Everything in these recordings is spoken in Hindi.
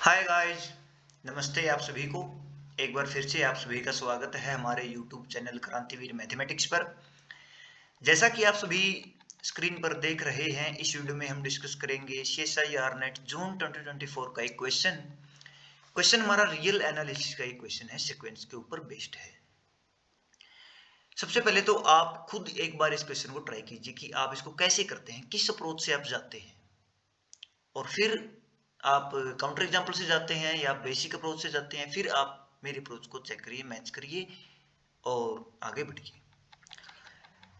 हाय गाइस, नमस्ते आप सभी को। एक बार फिर से आप सभी का स्वागत है हमारे यूट्यूब चैनल क्रांतिवीर मैथमेटिक्स पर। जैसा कि आप सभी स्क्रीन पर देख रहे हैं, इस वीडियो में हम डिस्कस करेंगे CSIR नेट जून 2024 का एक क्वेश्चन हमारा रियल एनालिसिस का एक क्वेश्चन है, सीक्वेंस के ऊपर बेस्ड है। सबसे पहले तो आप खुद एक बार इस क्वेश्चन को ट्राई कीजिए कि आप इसको कैसे करते हैं, किस अप्रोच से आप जाते हैं, और फिर आप काउंटर एग्जाम्पल से जाते हैं या बेसिक अप्रोच से जाते हैं, फिर आप मेरी अप्रोच को चेक करिए, मैच करिए और आगे बढ़िए।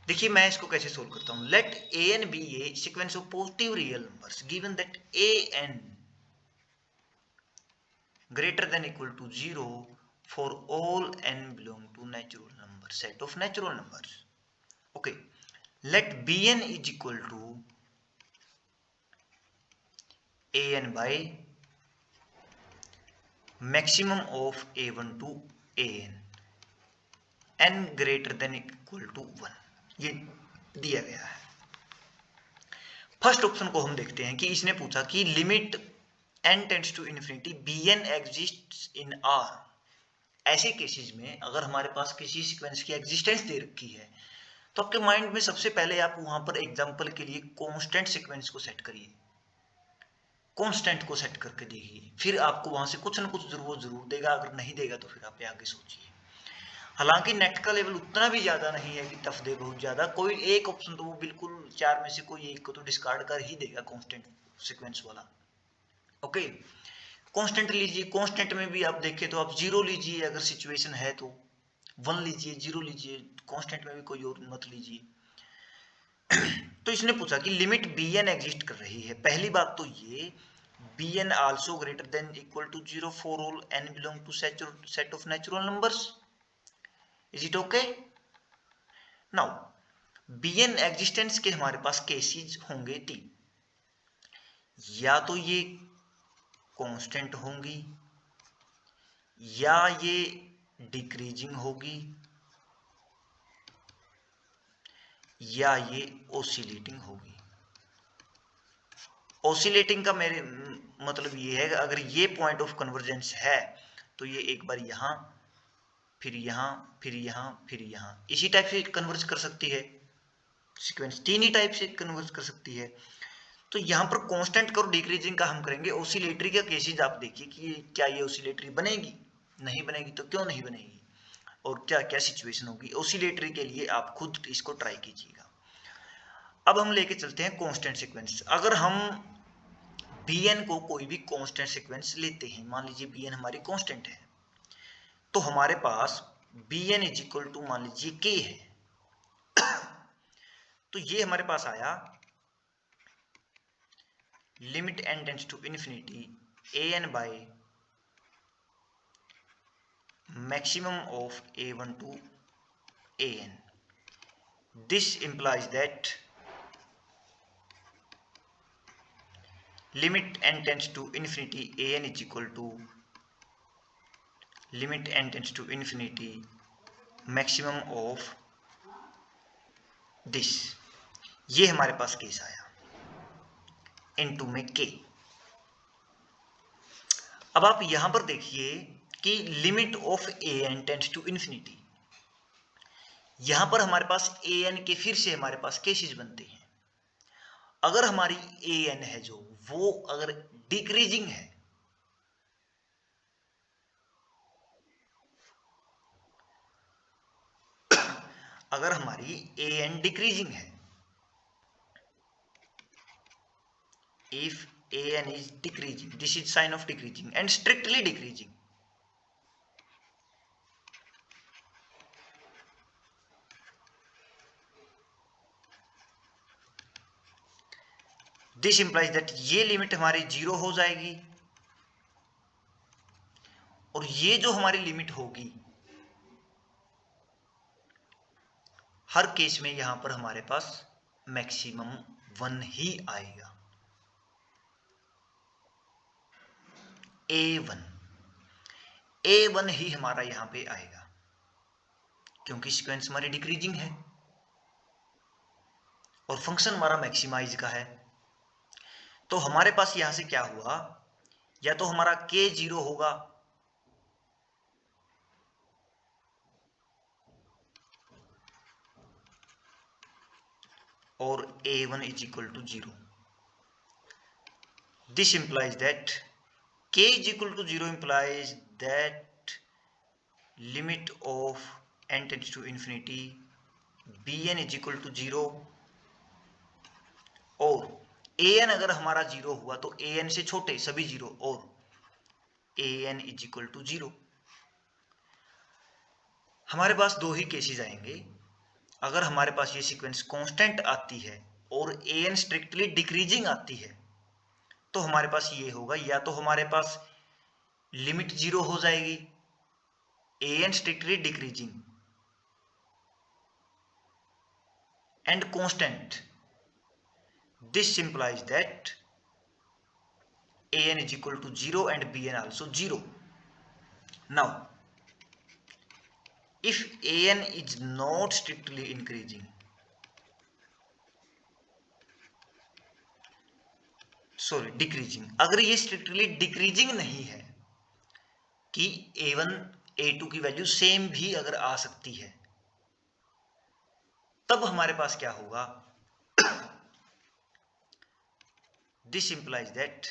देखिए मैं इसको कैसे सोल्व करता हूँ। Let a n be a sequence of positive real numbers given that a n greater than equal to 0 for all n belong to natural number set of natural numbers. Okay, let bn is equal to an by maximum of a1 to an n greater than equal to 1, ये दिया गया है। फर्स्ट ऑप्शन को हम देखते हैं कि इसने पूछा कि limit n tends to infinity bn exists in r। ऐसे केसेस में अगर हमारे पास किसी सीक्वेंस की एग्जिस्टेंस दे रखी है तो आपके माइंड में सबसे पहले आप वहां पर एग्जांपल के लिए कांस्टेंट सीक्वेंस को सेट करिए, कांस्टेंट को सेट करके देखिए, फिर आपको वहां से कुछ ना कुछ जरूर देगा। अगर नहीं देगा तो फिर आप आगे सोचिए। हालांकि नेट का लेवल उतना भी ज्यादा नहीं है कि टफ दे बहुत ज्यादा, कोई एक ऑप्शन तो वो बिल्कुल चार में से कोई एक को तो डिस्कार्ड कर ही देगा, कांस्टेंट सीक्वेंस वाला। ओके, कांस्टेंट लीजिए। कांस्टेंट में भी आप देखें तो आप जीरो लीजिए, अगर सिचुएशन है तो वन लीजिए, जीरो लीजिए, कांस्टेंट में भी कोई और मत लीजिए। तो इसने पूछा कि लिमिट बी एन एग्जिस्ट कर रही है। पहली बात तो ये b n also greater than equal to 0 for all n belong to set of natural numbers. Is it okay? Now bn existence के हमारे पास केसेस होंगे तीन। या तो ये कांस्टेंट होंगी, या ये डिक्रीजिंग होगी, या ये ओसिलेटिंग होगी। ओसिलेटिंग का मेरे मतलब ये है कि अगर ये पॉइंट ऑफ कन्वर्जेंस है तो ये एक बार यहां, फिर यहां, फिर यहां, फिर यहां, इसी टाइप से कन्वर्ज कर सकती है सीक्वेंस, तीन ही टाइप से कन्वर्ज कर सकती है। तो यहाँ पर कांस्टेंट का और डिक्रीजिंग का हम करेंगे। ओसिलेटरी का केसेस आप देखिए कि क्या ये ओसिलेटरी बनेगी, नहीं बनेगी तो क्यों नहीं बनेगी, और क्या क्या सिचुएशन होगी। ओसिलेटरी के लिए आप खुद इसको ट्राई कीजिएगा। अब हम लेके चलते हैं कांस्टेंट सीक्वेंस। अगर हम bn को कोई भी कांस्टेंट सीक्वेंस लेते हैं, मान लीजिए bn हमारी कांस्टेंट है, तो हमारे पास bn इज इक्वल टू मान लीजिए k है। तो ये हमारे पास आया limit n tends to infinity an by maximum of a1 to an. This implies that limit n tends to infinity an is equal to limit n tends to infinity maximum of this। ये हमारे पास केस आया n2 में k। अब आप यहां पर देखिए कि limit of an tends to infinity, यहां पर हमारे पास an के फिर से हमारे पास केसेस बनते हैं। अगर हमारी an है जो वो अगर डिक्रीजिंग है, अगर हमारी an डिक्रीजिंग है, if an is decreasing, this is sign of decreasing and strictly decreasing, this implies that ये लिमिट हमारी जीरो हो जाएगी, और ये जो हमारी लिमिट होगी हर केस में यहां पर हमारे पास मैक्सिमम 1 ही आएगा। a1 ही हमारा यहां पे आएगा क्योंकि सीक्वेंस हमारी डिक्रीजिंग है और फंक्शन हमारा मैक्सिमाइज का है। तो हमारे पास यहां से क्या हुआ या तो हमारा k 0 होगा और a1 is equal to 0. This implies that k is equal to 0 implies that limit of n tends to infinity bn is equal to 0 और an अगर हमारा 0 हुआ तो an से छोटे सभी 0 और an is equal to 0. हमारे पास दो ही केसेस आएंगे. अगर हमारे पास ये सीक्वेंस कांस्टेंट आती है और an स्ट्रिक्टली डिक्रीजिंग आती है तो हमारे पास ये होगा, या तो हमारे पास लिमिट 0 हो जाएगी an strictly decreasing and constant. This implies that an is equal to 0 and bn also 0. Now if an is not strictly increasing, sorry decreasing, अगर ये स्ट्रिक्टली डिक्रीजिंग नहीं है कि a1 a2 की वैल्यू सेम भी अगर आ सकती है, तब हमारे पास क्या होगा, this implies that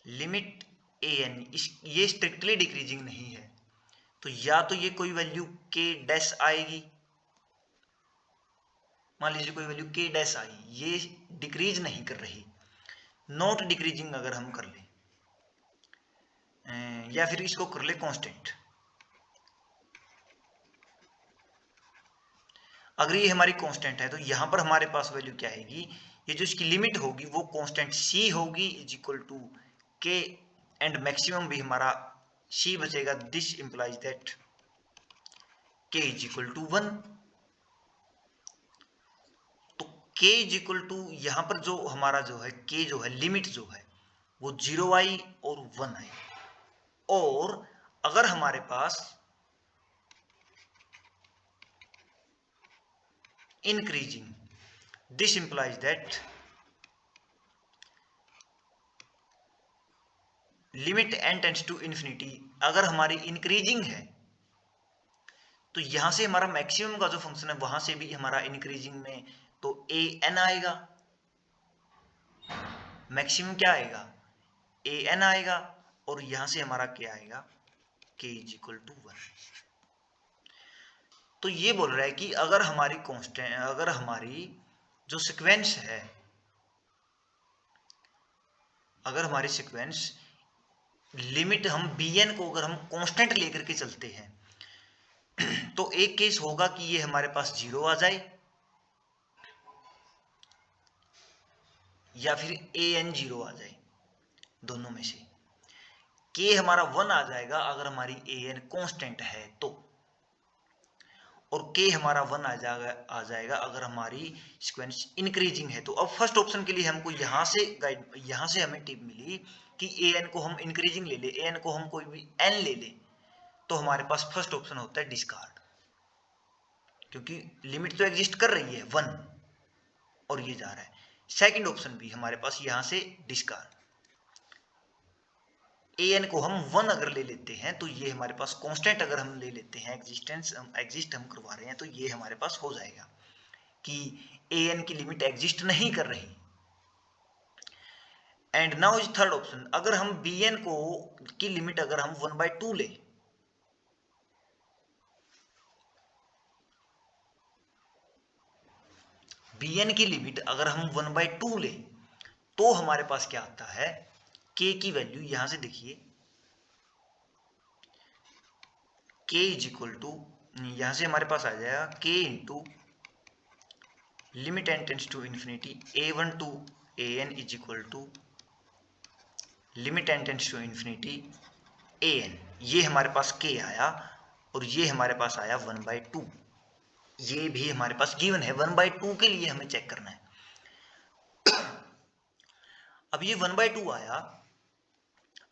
limit an ये स्ट्रिक्टली डिक्रीजिंग नहीं है तो या तो ये कोई वैल्यू k डैश आएगी, मान लीजिए कोई वैल्यू k डैश आई, ये डिक्रीज नहीं कर रही, नॉट डिक्रीजिंग अगर हम कर ले, या फिर इसको कर ले कांस्टेंट. अगर ये हमारी कांस्टेंट है तो यहां पर हमारे पास वैल्यू क्या आएगी, ये जो इसकी लिमिट होगी वो कांस्टेंट c होगी is equal to k and maximum भी हमारा c बचेगा. This implies that k is equal to 1. तो k इज इक्वल टू यहां पर जो हमारा जो है k जो है लिमिट जो है वो 0 आई और 1 आई. और अगर हमारे पास increasing, this implies that limit n tends to infinity अगर हमारी इंक्रीजिंग है तो यहां से हमारा मैक्सिमम का जो फंक्शन है वहां से भी हमारा इंक्रीजिंग में तो a n आएगा, मैक्सिमम क्या आएगा a n आएगा और यहां से हमारा क्या आएगा k इज इक्वल टू 1. तो ये बोल रहा है कि अगर हमारी कांस्टेंट, अगर हमारी जो सीक्वेंस है, अगर हमारी सीक्वेंस लिमिट हम bn को अगर हम कांस्टेंट लेकर के चलते हैं तो एक केस होगा कि ये हमारे पास 0 आ जाए या फिर an 0 आ जाए, दोनों में से k हमारा 1 आ जाएगा अगर हमारी an कांस्टेंट है तो, और k हमारा 1 आ जाएगा अगर हमारी सीक्वेंस इंक्रीजिंग है. तो अब फर्स्ट ऑप्शन के लिए हमको यहां से हमें टिप मिली कि an को हम इंक्रीजिंग ले ले, an को हम कोई भी n ले ले, तो हमारे पास फर्स्ट ऑप्शन होता है डिस्कार्ड, क्योंकि लिमिट तो एग्जिस्ट कर रही है 1 और ये जा रहा है. सेकंड ऑप्शन भी हमारे पास यहां से डिस्कार्ड, an को हम 1 अगर ले लेते हैं तो ये हमारे पास कांस्टेंट अगर हम ले लेते हैं, एग्जिस्ट हम करवा रहे हैं तो ये हमारे पास हो जाएगा कि an की लिमिट एग्जिस्ट नहीं कर रही. And now is third option, अगर हम bn को की लिमिट अगर हम 1/2 ले, bn की लिमिट अगर हम 1/2 ले तो हमारे पास क्या आता है, k की वैल्यू यहां से देखिए k इज इक्वल टू, यहां से हमारे पास आ जाएगा k into limit n tends to infinity a1 to an is equal to limit n tends to infinity an. ये हमारे पास k आया और ये हमारे पास आया 1/2. ये भी हमारे पास गिवन है, 1/2 के लिए हमें चेक करना है. अब ये 1/2 आया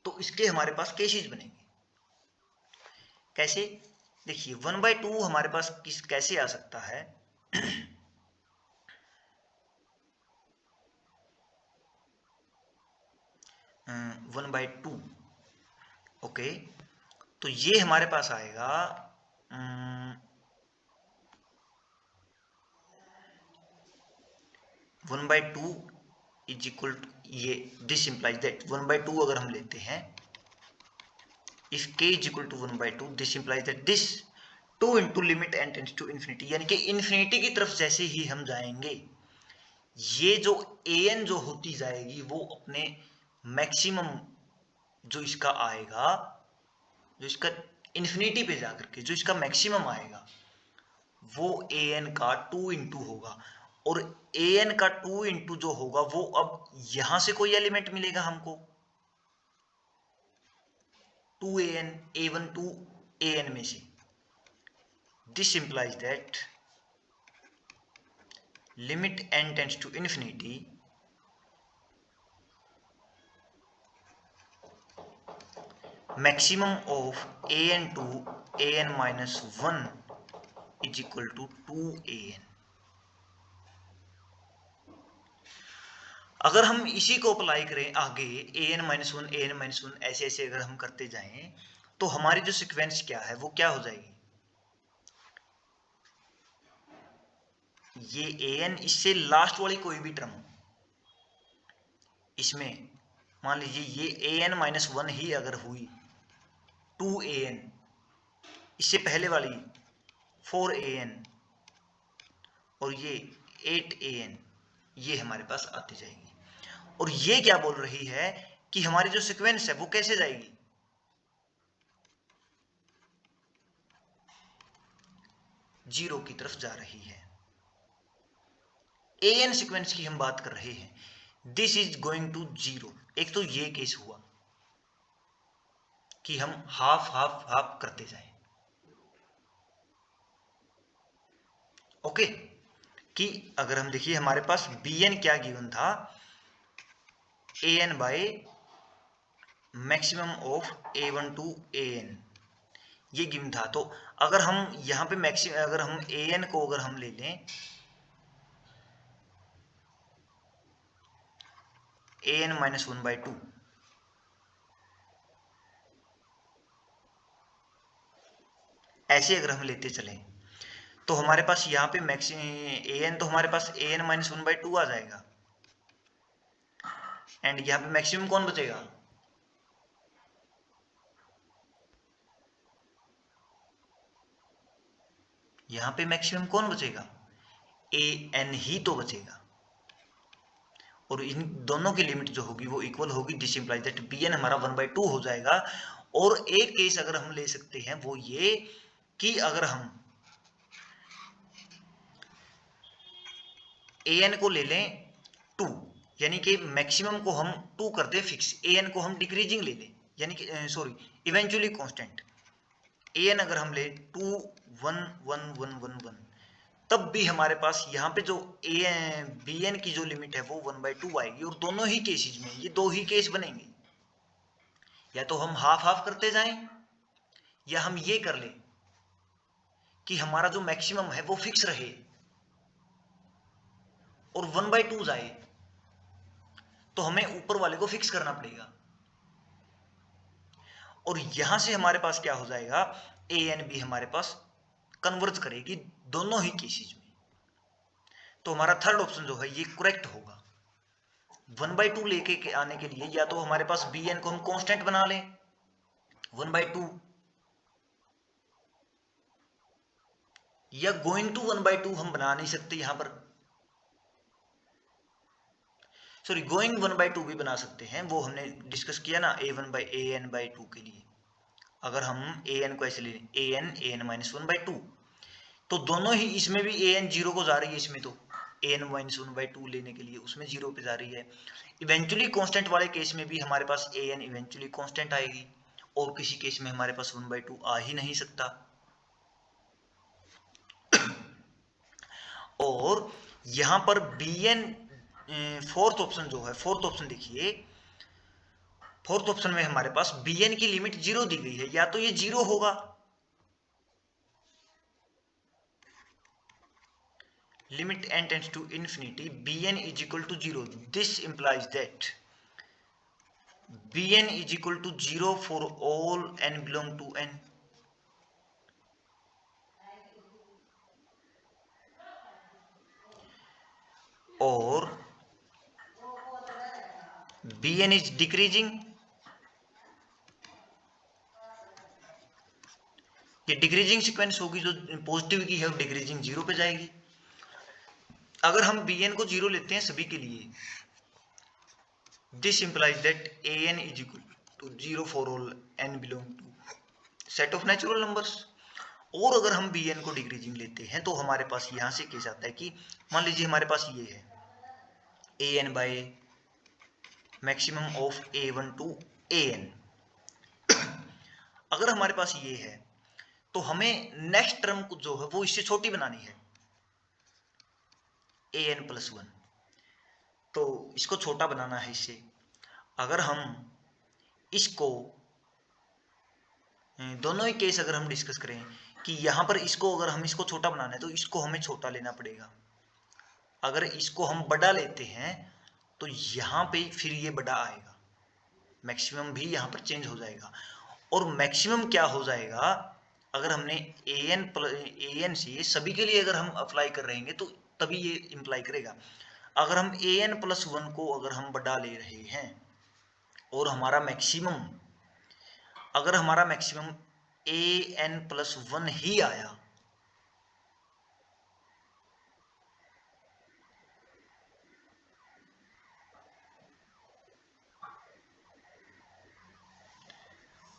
तो इसके हमारे पास केसेस बनेंगे. कैसे, देखिए 1/2 हमारे पास कैसे आ सकता है 1/2। ओके, तो ये हमारे पास आएगा 1/2 इज इक्वल टू, ये दिस इम्प्लाइज दैट 1/2 अगर हम लेते हैं, if k is equal to 1/2, this implies that this 2 into limit n tends to infinity, यानी कि इन्फिनिटी की तरफ जैसे ही हम जाएंगे, ये जो an जो होती जाएगी वो अपने मैक्सिमम जो इसका आएगा, जो इसका इन्फिनिटी पे जाकर के जो इसका मैक्सिमम आएगा वो an का 2 इंटू होगा। और an का 2 इंटू जो होगा वो अब यहां से कोई एलिमेंट मिलेगा हमको 2an, a1 टू an में से। This implies that limit n tends to infinity, maximum of an to an minus 1 is equal to 2an। अगर हम इसी को अप्लाई करें आगे an-1 ऐसे ऐसे अगर हम करते जाएं, तो हमारी जो सीक्वेंस क्या है वो क्या हो जाएगी, ये an इससे लास्ट वाली कोई भी टर्म, इसमें मान लीजिए ये an-1 ही अगर हुई, 2an, इससे पहले वाली 4an और ये 8an, ये हमारे पास आती जाएगी। और ये क्या बोल रही है कि हमारी जो सीक्वेंस है वो कैसे जाएगी, जीरो की तरफ जा रही है। an सीक्वेंस की हम बात कर रहे हैं, this is going to zero. एक तो ये केस हुआ कि हम हाफ हाफ हाफ करते जाएं, ओके, कि अगर हम देखिए हमारे पास bn क्या गिवन था, an by maximum of a1 to an, ये गिवन था। तो अगर हम यहां पे मैक्सिमम, अगर हम an को अगर हम ले लें an-1/2, ऐसे अगर हम लेते चलें तो हमारे पास यहाँ पे मैक्सिमम an, तो हमारे पास an-1/2 आ जाएगा, एंड यहाँ पे मैक्सिमम कौन बचेगा, यहाँ पे मैक्सिमम कौन बचेगा, an ही तो बचेगा। और इन दोनों की लिमिट जो होगी वो इक्वल होगी, दिस इंप्लाइज दैट bn हमारा 1/2 हो जाएगा। और एक केस अगर हम ले सकते हैं वो ये कि अगर हम an को ले लें 2, यानी कि मैक्सिमम को हम 2 कर दें फिक्स, an को हम डिक्रीजिंग ले लें, यानी कि सॉरी इवेंचुअली कांस्टेंट, an अगर हम ले 2 1 1 1 1 1, तब भी हमारे पास यहाँ पे जो bn की जो लिमिट है वो 1/2 आएगी। और दोनों ही केसेस में ये दो ही केस बनेंगे, या तो हम हाफ हाफ करते जाएं या हम ये कर लें कि हमारा जो मैक्सिमम है वो फिक्स रहे और 1/2 जाए, तो हमें ऊपर वाले को फिक्स करना पड़ेगा। और यहां से हमारे पास क्या हो जाएगा, an भी हमारे पास कन्वर्ज करेगी दोनों ही केसेस में। तो हमारा थर्ड ऑप्शन जो है ये करेक्ट होगा। 1/2 लेके आने के लिए या तो हमारे पास bn को हम कांस्टेंट बना लें 1/2, या गोइंग टू 1/2 हम बना नहीं सकते यहां पर, सॉरी गोइंग 1/2 भी बना सकते हैं, वो हमने डिस्कस किया ना an/2 के लिए। अगर हम an को ऐसे ले लें an-1/2, तो दोनों ही, इसमें भी an 0 को जा रही है, इसमें तो an-1/2 लेने के लिए उसमें 0 पे जा रही है। इवेंचुअली कांस्टेंट वाले केस में भी हमारे पास an इवेंचुअली कांस्टेंट आएगी, और किसी केस में हमारे पास 1/2 आ ही नहीं सकता। और यहां पर bn फोर्थ ऑप्शन जो है, फोर्थ ऑप्शन देखिए, फोर्थ ऑप्शन में हमारे पास bn की लिमिट 0 दी गई है, या तो ये 0 होगा, limit n tends to infinity bn is equal to 0, this implies that Bn is equal to 0 for all n belong to n. और Bn is decreasing, ये डिक्रीजिंग सीक्वेंस होगी, जो पॉजिटिव की है वो डिक्रीजिंग 0 पे जाएगी। अगर हम Bn को 0 लेते हैं सभी के लिए, this implies that An is equal to 0 for all n belong to set of natural numbers. और अगर हम Bn को डिक्रीजिंग लेते हैं तो हमारे पास यहां से केस आता है कि मान लीजिए हमारे पास ये है An by maximum of A1 to An। अगर हमारे पास ये है तो हमें नेक्स्ट टर्म को जो है वो इससे छोटी बनानी है, An+1। तो इसको छोटा बनाना है इससे। अगर हम इसको दोनों ही केस अगर हम डिस्कस करें कि यहां पर इसको अगर हम इसको छोटा बनाना है तो इसको हमें छोटा लेना पड़ेगा। अगर इसको हम बड़ा लेते हैं तो यहां पे फिर ये बड़ा आएगा, मैक्सिमम भी यहां पर चेंज हो जाएगा। और मैक्सिमम क्या हो जाएगा, अगर हमने an से सभी के लिए अगर हम अप्लाई कर रहे हैं तो तभी ये इंप्लाई करेगा। अगर हम An+1 को अगर हम बड़ा ले रहे हैं और हमारा मैक्सिमम, अगर हमारा मैक्सिमम An+1 ही आया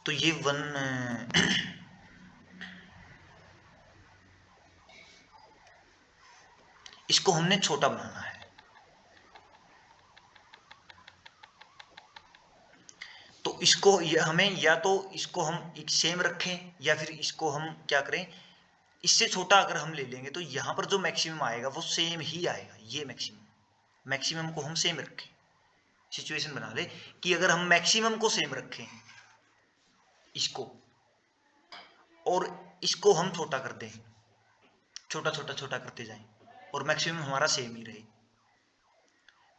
तो ये 1 इसको हमने छोटा बनाना है। तो इसको हमें या तो इसको हम एक सेम रखें या फिर इसको हम क्या करें, इससे छोटा अगर हम ले लेंगे तो यहां पर जो मैक्सिमम आएगा वो सेम ही आएगा। ये मैक्सिमम को हम सेम रखें। सिचुएशन बना ले कि अगर हम मैक्सिमम को सेम रखें इसको, और इसको हम छोटा कर दें, छोटा छोटा छोटा करते जाएं और मैक्सिमम हमारा सेम ही रहे,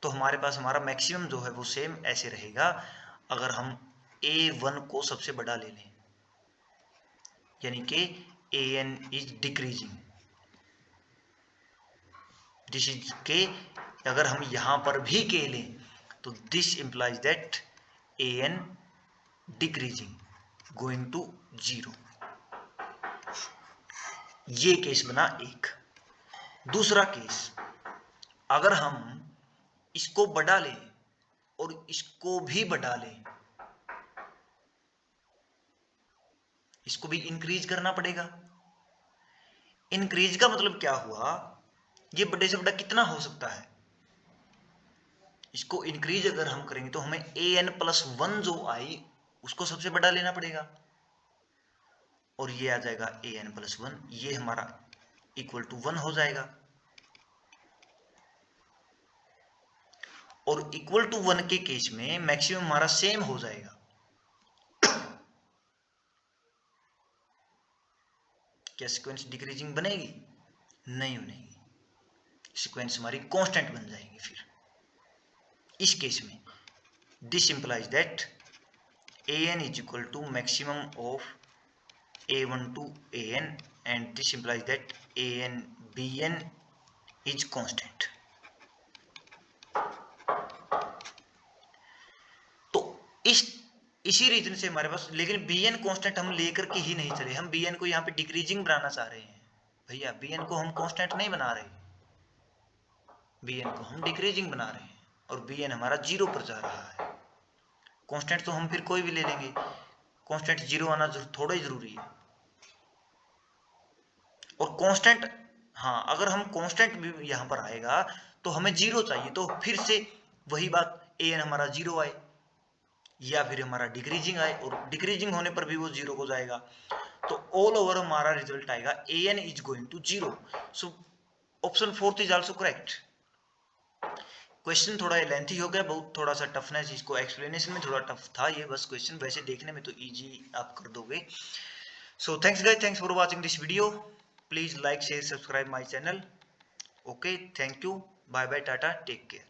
तो हमारे पास हमारा मैक्सिमम जो है वो सेम ऐसे रहेगा। अगर हम A1 को सबसे बड़ा ले लें, यानी कि An is decreasing, this is k. अगर हम यहां पर भी के लें तो this implies that An decreasing going to 0। ये केस बना एक। दूसरा केस, अगर हम इसको बढ़ा लें और इसको भी बढ़ा लें, इसको भी इंक्रीज करना पड़ेगा। इंक्रीज का मतलब क्या हुआ, ये बड़े से बड़ा कितना हो सकता है, इसको इंक्रीज अगर हम करेंगे तो हमें An+1 जो आई उसको सबसे बड़ा लेना पड़ेगा, और ये आ जाएगा An+1, ये हमारा इक्वल टू 1 हो जाएगा। और इक्वल टू 1 के केस में मैक्सिमम हमारा सेम हो जाएगा। क्या सीक्वेंस डिक्रीजिंग बनेगी? नहीं बनेगी, सीक्वेंस हमारी कांस्टेंट बन जाएगी। फिर इस केस में this implies that An is equal to maximum of A1 to An and this implies that Bn is constant। तो इसी रीजन से हमारे पास, लेकिन Bn कांस्टेंट हम लेकर के ही नहीं चले, हम Bn को यहाँ पे डिक्रीजिंग बनाना चाह रहे हैं। भैया Bn को हम कांस्टेंट नहीं बना रहे, Bn को हम डिक्रीजिंग बना रहे हैं और Bn हमारा 0 पर जा रहा है। कांस्टेंट तो हम फिर कोई भी ले लेंगे, कांस्टेंट 0 आना थोड़ा ही जरूरी है। और कांस्टेंट, हाँ अगर हम कांस्टेंट भी यहां पर आएगा तो हमें 0 चाहिए, तो फिर से वही बात, An हमारा 0 आए या फिर हमारा डिक्रीजिंग आए, और डिक्रीजिंग होने पर भी वो 0 हो जाएगा। तो ऑल ओवर हमारा रिजल्ट आएगा An is going to 0। So option 4 is also correct. Question थोड़ा लेंथी हो गया, बहुत थोड़ा सा टफनेस, इसको एक्सप्लेनेशन में थोड़ा टफ था ये बस क्वेश्चन, वैसे देखने में तो इजी आप कर दोगे। So thanks guys, thanks for watching this video. Please like, share, subscribe my channel. Okay, thank you. Bye bye, tata, take care.